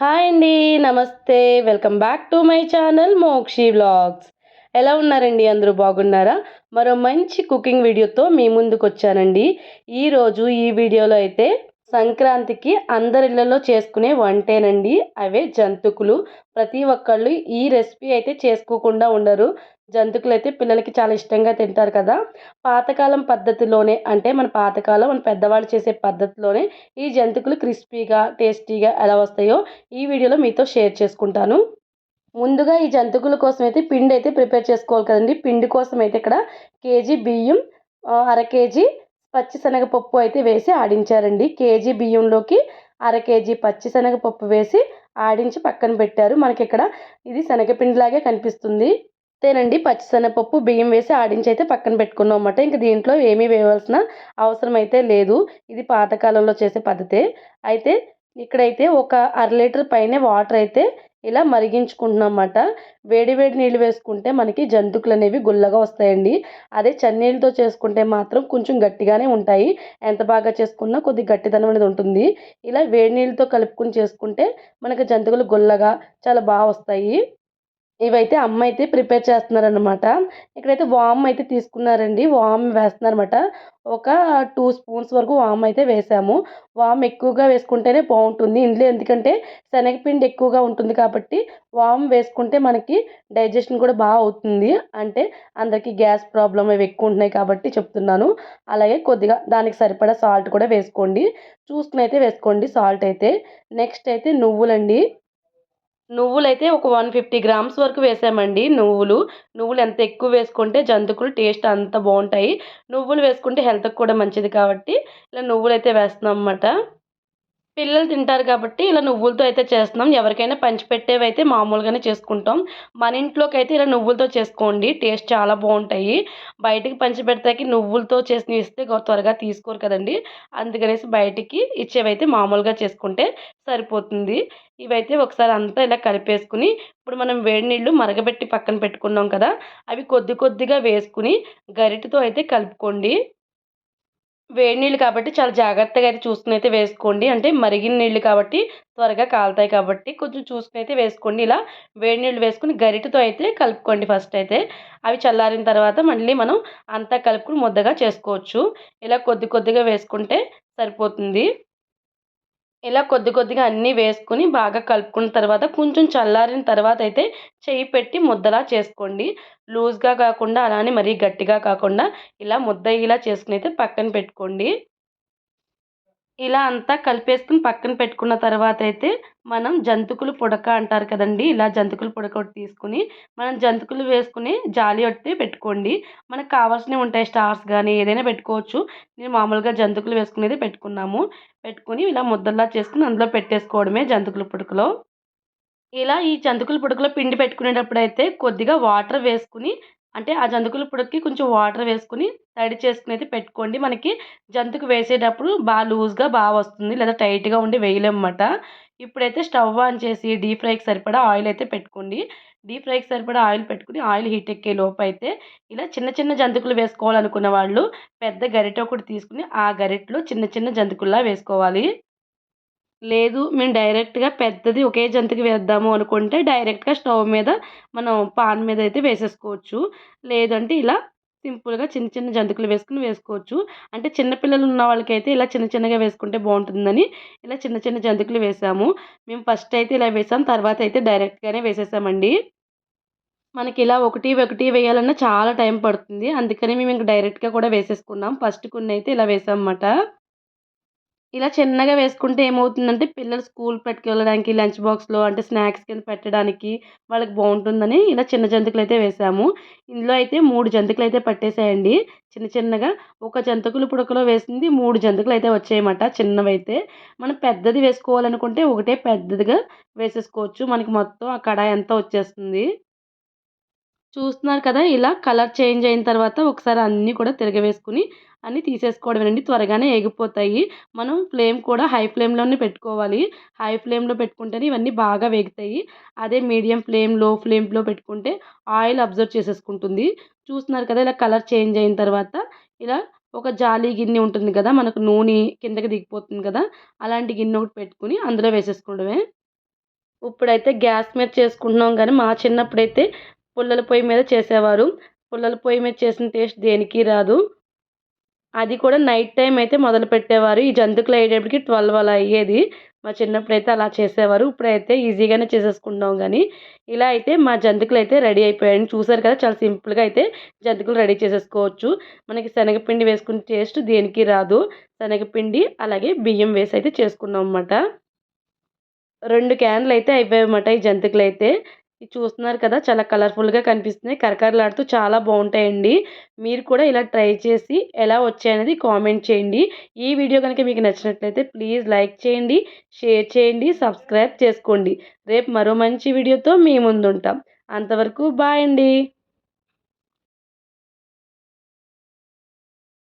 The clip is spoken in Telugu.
హాయ్ అండి. నమస్తే. Welcome back to my channel Mokshi vlogs. ఎలా ఉన్నారండి? అందరూ బాగున్నారా? మరో మంచి కుకింగ్ వీడియోతో మీ ముందుకొచ్చానండి. ఈరోజు ఈ వీడియోలో అయితే సంక్రాంతికి అందరి ఇళ్లలో చేసుకునే వంటేనండి. అవే జంతుకులు. ప్రతి ఒక్కళ్ళు ఈ రెసిపీ అయితే చేసుకోకుండా ఉండరు. జంతుకులైతే పిల్లలకి చాలా ఇష్టంగా తింటారు కదా! పాతకాలం పద్ధతిలోనే అంటే మన పెద్దవాళ్ళు చేసే పద్ధతిలోనే ఈ జంతికలు క్రిస్పీగా, టేస్టీగా ఎలా వస్తాయో ఈ వీడియోలో మీతో షేర్ చేసుకుంటాను. ముందుగా ఈ జంతికల కోసమైతే పిండైతే ప్రిపేర్ చేసుకోవాలి కదండీ! పిండి కోసమైతే ఇక్కడ కేజీ బియ్యం, అర కేజీ పచ్చిశనగపప్పు అయితే వేసి ఆడించారండి. కేజీ బియ్యంలోకి అర కేజీ పచ్చిశనగపప్పు వేసి ఆడించి పక్కన పెట్టారు. మనకిక్కడ ఇది శనగపిండిలాగే కనిపిస్తుంది. అంతేనండి, పచ్చిశనగపప్పు, బియ్యం వేసి ఆడించి అయితే పక్కన పెట్టుకున్నాం అన్నమాట. ఇంక దీంట్లో ఏమీ వేయవలసిన అవసరం అయితే లేదు. ఇది పాతకాలంలో చేసే పద్ధతే. అయితే ఇక్కడైతే ఒక అర లీటర్ పైనే వాటర్ అయితే ఇలా మరిగించుకుంటున్నాం అన్నమాట. వేడి వేడి నీళ్ళు వేసుకుంటే మనకి జంతుకులనేవి గుల్లగా వస్తాయండి. అదే చన్నీళ్ళతో చేసుకుంటే మాత్రం కొంచెం గట్టిగానే ఉంటాయి. ఎంత బాగా చేసుకున్నా కొద్దిగా గట్టిదనం అనేది ఉంటుంది. ఇలా వేడి నీళ్ళతో కలుపుకొని చేసుకుంటే మనకి జంతికలు గుల్లగా చాలా బాగా వస్తాయి. ఇవైతే అమ్మ అయితే ప్రిపేర్ చేస్తున్నారనమాట. ఇక్కడైతే వామ్ అయితే తీసుకున్నారండి. వామ్ వేస్తున్నారన్నమాట. ఒక 2 స్పూన్స్ వరకు వామ్ అయితే వేసాము. వామ్ ఎక్కువగా వేసుకుంటేనే బావుంటుంది. ఇందులో ఎందుకంటే శనగపిండి ఎక్కువగా ఉంటుంది కాబట్టి వామ్ వేసుకుంటే మనకి డైజెషన్ కూడా అవుతుంది. అంటే అందరికీ గ్యాస్ ప్రాబ్లమ్ అవి ఎక్కువ ఉంటున్నాయి కాబట్టి చెప్తున్నాను. అలాగే కొద్దిగా దానికి సరిపడా సాల్ట్ కూడా వేసుకోండి. చూసుకొని అయితే వేసుకోండి సాల్ట్ అయితే. నెక్స్ట్ అయితే నువ్వులండి. నువ్వులైతే ఒక 150 గ్రామ్స్ వరకు వేసామండి నువ్వులు. నువ్వులు ఎంత ఎక్కువ వేసుకుంటే జంతికలు టేస్ట్ అంత బావుంటాయి. నువ్వులు వేసుకుంటే హెల్త్‌కి కూడా మంచిది కాబట్టి ఇలా నువ్వులైతే వేస్తున్నాం అన్నమాట. పిల్లలు తింటారు కాబట్టి ఇలా నువ్వులతో అయితే చేస్తున్నాం. ఎవరికైనా పంచిపెట్టేవైతే మామూలుగానే చేసుకుంటాం. మన ఇంట్లోకైతే ఇలా నువ్వులతో చేసుకోండి. టేస్ట్ చాలా బావుంటాయి. బయటికి పంచిపెడతాకి నువ్వులతో చేసినవి ఇస్తే త్వరగా తీసుకోరు కదండీ! అందుకనేసి బయటికి ఇచ్చేవైతే మామూలుగా చేసుకుంటే సరిపోతుంది. ఇవైతే ఒకసారి అంతా ఇలా కలిపేసుకొని, ఇప్పుడు మనం వేడి నీళ్ళు మరగబెట్టి పక్కన పెట్టుకున్నాం కదా! అవి కొద్ది కొద్దిగా వేసుకొని గరిటెతో అయితే కలుపుకోండి. వేడి నీళ్ళు కాబట్టి చాలా జాగ్రత్తగా అయితే చూసుకొని అయితే వేసుకోండి. అంటే మరిగిన నీళ్ళు కాబట్టి త్వరగా కాలుతాయి కాబట్టి కొంచెం చూసుకొని అయితే వేసుకోండి. ఇలా వేడి నీళ్ళు వేసుకొని గరిటెతో అయితే కలుపుకోండి ఫస్ట్ అయితే. అవి చల్లారిన తర్వాత మళ్ళీ మనం అంతా కలుపుకొని ముద్దగా చేసుకోవచ్చు. ఇలా కొద్ది కొద్దిగా వేసుకుంటే సరిపోతుంది. ఇలా కొద్ది కొద్దిగా అన్నీ వేసుకొని బాగా కలుపుకున్న తర్వాత కొంచెం చల్లారిన తర్వాత అయితే చెయ్యి పెట్టి ముద్దలా చేసుకోండి. లూజ్‌గా కాకుండా అలానే మరీ గట్టిగా కాకుండా ఇలా ముద్దయ్యేలా చేసుకొని అయితే పక్కన పెట్టుకోండి. ఇలా అంతా కలిపేసుకొని పక్కన పెట్టుకున్న తర్వాతయితే, మనం జంతికలు పుడక అంటారు కదండీ! ఇలా జంతికల పుడక ఒకటి తీసుకొని, మనం జంతికలు వేసుకునే జాలి ఒకటి పెట్టుకోండి. మనకు కావాల్సినవి ఉంటాయి. స్టార్స్ గానీ, ఏదైనా పెట్టుకోవచ్చు. నేను మామూలుగా జంతికలు వేసుకునేదే పెట్టుకున్నాము. పెట్టుకొని ఇలా ముద్దల్లా చేసుకొని అందులో పెట్టేసుకోవడమే జంతికల పుడకలో. ఇలా ఈ జంతికల పుడకలో పిండి పెట్టుకునేటప్పుడైతే కొద్దిగా వాటర్ వేసుకొని అంటే ఆ జంతికల పుడక్కి కొంచెం వాటర్ వేసుకొని తడి చేసుకొనైతే పెట్టుకోండి. మనకి జంతిక వేసేటప్పుడు లూజ్‌గా వస్తుంది. లేదా టైట్‌గా ఉండి వేయలేమన్నమాట. ఇప్పుడైతే స్టవ్ ఆన్ చేసి డీప్ ఫ్రైకి సరిపడా ఆయిల్ అయితే పెట్టుకోండి. డీప్ ఫ్రైకి సరిపడా ఆయిల్ పెట్టుకొని ఆయిల్ హీట్ ఎక్కే లోపైతే ఇలా చిన్న చిన్న జంతికలు వేసుకోవాలనుకున్న వాళ్ళు పెద్ద గరిటె ఒకటి తీసుకొని ఆ గరిటెలో చిన్న చిన్న జంతికల్లా వేసుకోవాలి. లేదు, మేము డైరెక్ట్‌గా పెద్దది ఒకే జంతిక వేద్దాము అనుకుంటే, డైరెక్ట్‌గా స్టవ్ మీద మనం పాన్ మీద అయితే వేసేసుకోవచ్చు. లేదంటే ఇలా సింపుల్‌గా చిన్న చిన్న జంతికలు వేసుకోవచ్చు. అంటే చిన్న పిల్లలు ఉన్న వాళ్ళకైతే ఇలా చిన్న చిన్నగా వేసుకుంటే బావుంటుందని ఇలా చిన్న చిన్న జంతికలు వేసాము. మేము ఫస్ట్ అయితే ఇలా వేసాం. తర్వాత అయితే డైరెక్ట్‌గానే వేసేసామండి. మనకిలా ఒకటి ఒకటి వేయాలన్నా చాలా టైం పడుతుంది. అందుకని మేము ఇంక డైరెక్ట్‌గా కూడా వేసేసుకున్నాం. ఫస్ట్ కొన్నయితే ఇలా వేసామన్నమాట. ఇలా చిన్నగా వేసుకుంటే ఏమవుతుందంటే పిల్లలు స్కూల్ పట్టుకెళ్ళడానికి లంచ్ బాక్స్‌లో అంటే స్నాక్స్ కింద పెట్టడానికి వాళ్ళకి బావుంటుందని ఇలా చిన్న జంతికలైతే వేసాము. ఇందులో అయితే 3 జంతికలైతే పట్టేసాయండి. చిన్న చిన్నగా ఒక జంతికల పుడకలో వేసింది 3 జంతికలైతే వచ్చాయన్నమాట చిన్నవైతే. మనం పెద్దది వేసుకోవాలనుకుంటే ఒకటే పెద్దదిగా వేసేసుకోవచ్చు. మనకి మొత్తం ఆ కడాయి అంతా వచ్చేస్తుంది. చూస్తున్నారు కదా! ఇలా కలర్ చేంజ్ అయిన తర్వాత ఒకసారి అన్నీ కూడా తిరగవేసుకొని అన్నీ తీసేసుకోవడమేనండి. త్వరగానే ఎగిపోతాయి. మనం ఫ్లేమ్ కూడా హై ఫ్లేమ్‌లోనే పెట్టుకోవాలి. హై ఫ్లేమ్‌లో పెట్టుకుంటేనే ఇవన్నీ బాగా వేగుతాయి. అదే మీడియం ఫ్లేమ్, లో ఫ్లేమ్‌లో పెట్టుకుంటే ఆయిల్ అబ్జర్వ్ చేసేసుకుంటుంది. చూస్తున్నారు కదా! ఇలా కలర్ చేంజ్ అయిన తర్వాత ఇలా ఒక జాలీ గిన్నె ఉంటుంది కదా! మనకు నూనె కిందకి దిగిపోతుంది కదా! అలాంటి గిన్నె ఒకటి పెట్టుకొని అందులో వేసేసుకోవడమే. ఇప్పుడైతే గ్యాస్ మీద చేసుకుంటున్నాం కానీ మా చిన్నప్పుడైతే పుల్లల పొయ్యి మీద చేసేవారు. పుల్లల పొయ్యి మీద చేసిన టేస్ట్ దేనికి రాదు. అది కూడా నైట్ టైం అయితే మొదలుపెట్టేవారు. ఈ జంతికలు అయ్యేటప్పటికి 12 అలా అయ్యేది. మా చిన్నప్పుడైతే అలా చేసేవారు. ఇప్పుడైతే ఈజీగానే చేసేసుకుంటున్నాం గానీ, ఇలా అయితే మా జంతికలైతే రెడీ అయిపోయాయండి. చూసారు కదా! చాలా సింపుల్‌గా అయితే జంతికలు రెడీ చేసేసుకోవచ్చు. మనకి శనగపిండి వేసుకునే టేస్ట్ దేనికి రాదు. శనగపిండి అలాగే బియ్యం వేసి అయితే చేసుకున్నామన్నమాట. 2 క్యాన్‌లయితే అయిపోయాయన్నమాట ఈ జంతికలైతే. ఇది చూస్తున్నారు కదా! చాలా కలర్‌ఫుల్‌గా కనిపిస్తున్నాయి. కరకరలాడుతూ చాలా బావుంటాయండి. మీరు కూడా ఇలా ట్రై చేసి ఎలా వచ్చాయనేది కామెంట్ చేయండి. ఈ వీడియో గనుక మీకు నచ్చినట్లయితే ప్లీజ్ లైక్ చేయండి, షేర్ చేయండి, సబ్స్క్రైబ్ చేసుకోండి. రేపు మరో మంచి వీడియోతో మీ ముందుంటాం. అంతవరకు బాయ్ అండి.